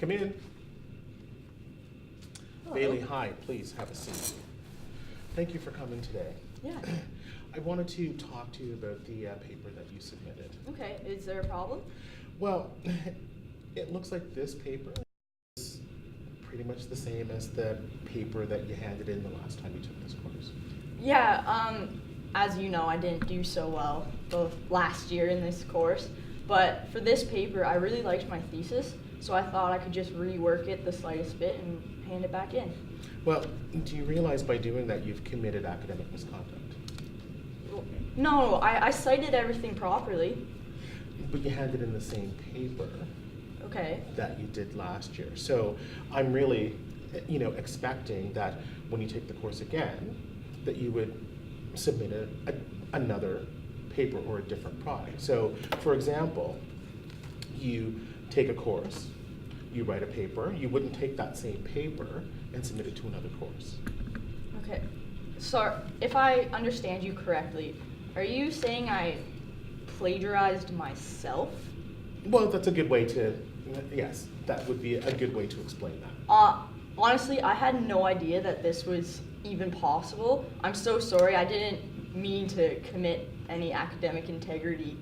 Come in. Hello. Bailey, hi, please have a seat. Thank you for coming today. Yeah. I wanted to talk to you about the paper that you submitted. Okay, is there a problem? Well, it looks like this paper is pretty much the same as the paper that you handed in the last time you took this course. Yeah, as you know, I didn't do so well both last year in this course, but for this paper, I really liked my thesis, so I thought I could just rework it the slightest bit and hand it back in. Well, do you realize by doing that you've committed academic misconduct? No, I cited everything properly. But you handed in the same paper Okay. that you did last year. So I'm really, expecting that when you take the course again, that you would submit another paper or a different product. So, for example, you take a course, you write a paper, you wouldn't take that same paper and submit it to another course. Okay. So, if I understand you correctly, are you saying I plagiarized myself? Well, that's a good way to, yes, that would be a good way to explain that. Honestly, I had no idea that this was even possible. I'm so sorry. I didn't mean to commit any academic integrity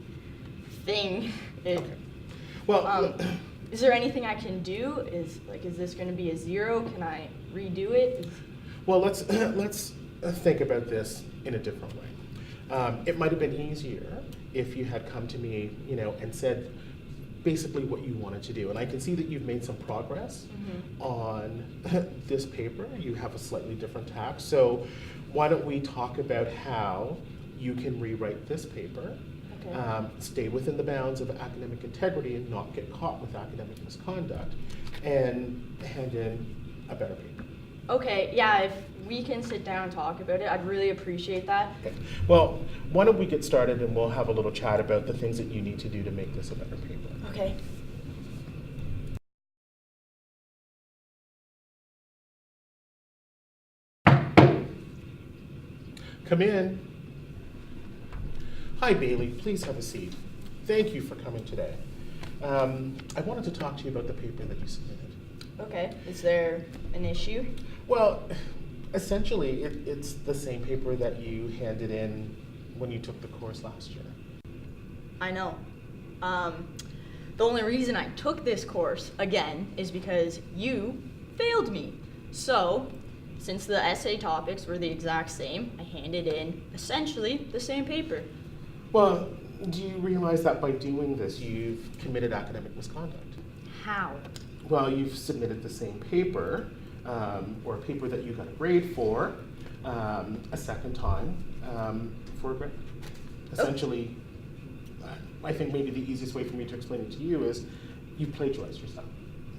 thing. Okay. Well, is there anything I can do? Is this going to be a 0? Can I redo it? well, let's think about this in a different way. It might have been easier if you had come to me, and said basically what you wanted to do. And I can see that you've made some progress on this paper. You have a slightly different tack. So why don't we talk about how you can rewrite this paper, Okay. Stay within the bounds of academic integrity and not get caught with academic misconduct, and hand in a better paper. Okay, yeah, if we can sit down and talk about it, I'd really appreciate that. Okay. Well, why don't we get started and we'll have a little chat about the things that you need to do to make this a better paper. Okay. Come in. Hi, Bailey. Please have a seat. Thank you for coming today. I wanted to talk to you about the paper that you submitted. Okay, is there an issue? Well, essentially, it's the same paper that you handed in when you took the course last year. I know. The only reason I took this course again is because you failed me. So, since the essay topics were the exact same, I handed in essentially the same paper. Well, do you realize that by doing this, you've committed academic misconduct? How? Well, you've submitted the same paper, or a paper that you got a grade for, a second time for a grade. Essentially, I think maybe the easiest way for me to explain it to you is you plagiarized yourself.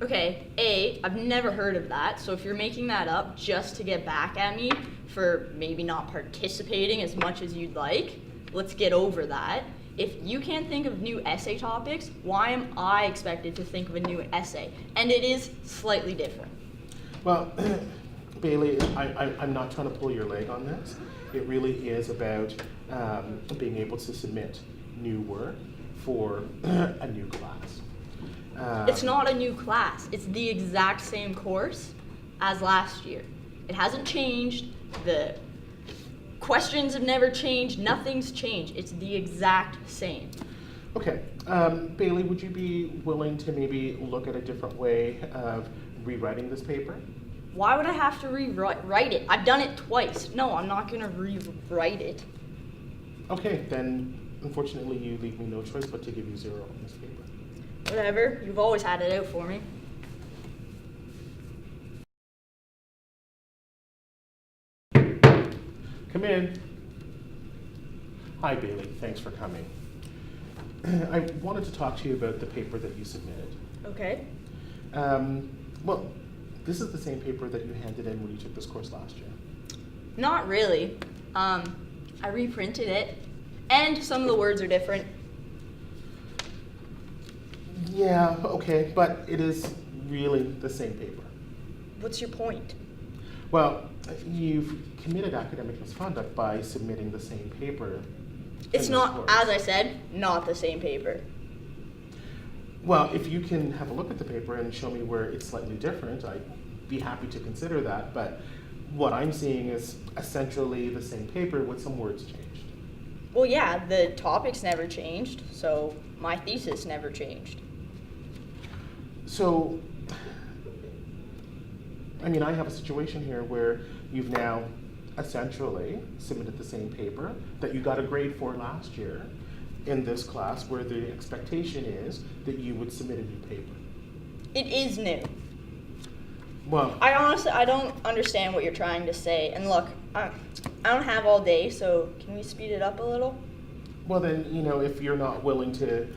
Okay, I've never heard of that, so if you're making that up just to get back at me for maybe not participating as much as you'd like, let's get over that. If you can't think of new essay topics, why am I expected to think of a new essay? And it is slightly different. Well, Bailey, I'm not trying to pull your leg on this. It really is about being able to submit new work for a new class. It's not a new class. It's the exact same course as last year. It hasn't changed. The questions have never changed. Nothing's changed. It's the exact same. Okay. Bailey, would you be willing to maybe look at a different way of rewriting this paper? Why would I have to rewrite it? I've done it twice. No, I'm not going to rewrite it. Okay, then unfortunately you leave me no choice but to give you 0 on this paper. Whatever. You've always had it out for me. Come in. Hi, Bailey. Thanks for coming. I wanted to talk to you about the paper that you submitted. Okay. Well, this is the same paper that you handed in when you took this course last year. Not really. I reprinted it, and some of the words are different. Yeah, okay, but it is really the same paper. What's your point? Well, you've committed academic misconduct by submitting the same paper. It's not, as I said, not the same paper. Well, if you can have a look at the paper and show me where it's slightly different, I'd be happy to consider that. But what I'm seeing is essentially the same paper with some words changed. Well, yeah, the topics never changed, so my thesis never changed. So, I mean, I have a situation here where you've now essentially submitted the same paper that you got a grade for last year in this class, where the expectation is that you would submit a new paper. It is new. Well, I don't understand what you're trying to say. And look, I don't have all day, so can we speed it up a little? well then, if you're not willing to,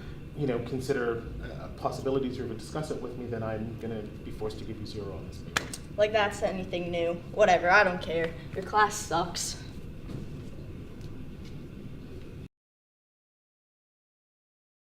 consider possibilities or discuss it with me, then I'm going to be forced to give you 0 on this paper. Like that's anything new. Whatever, I don't care. Your class sucks.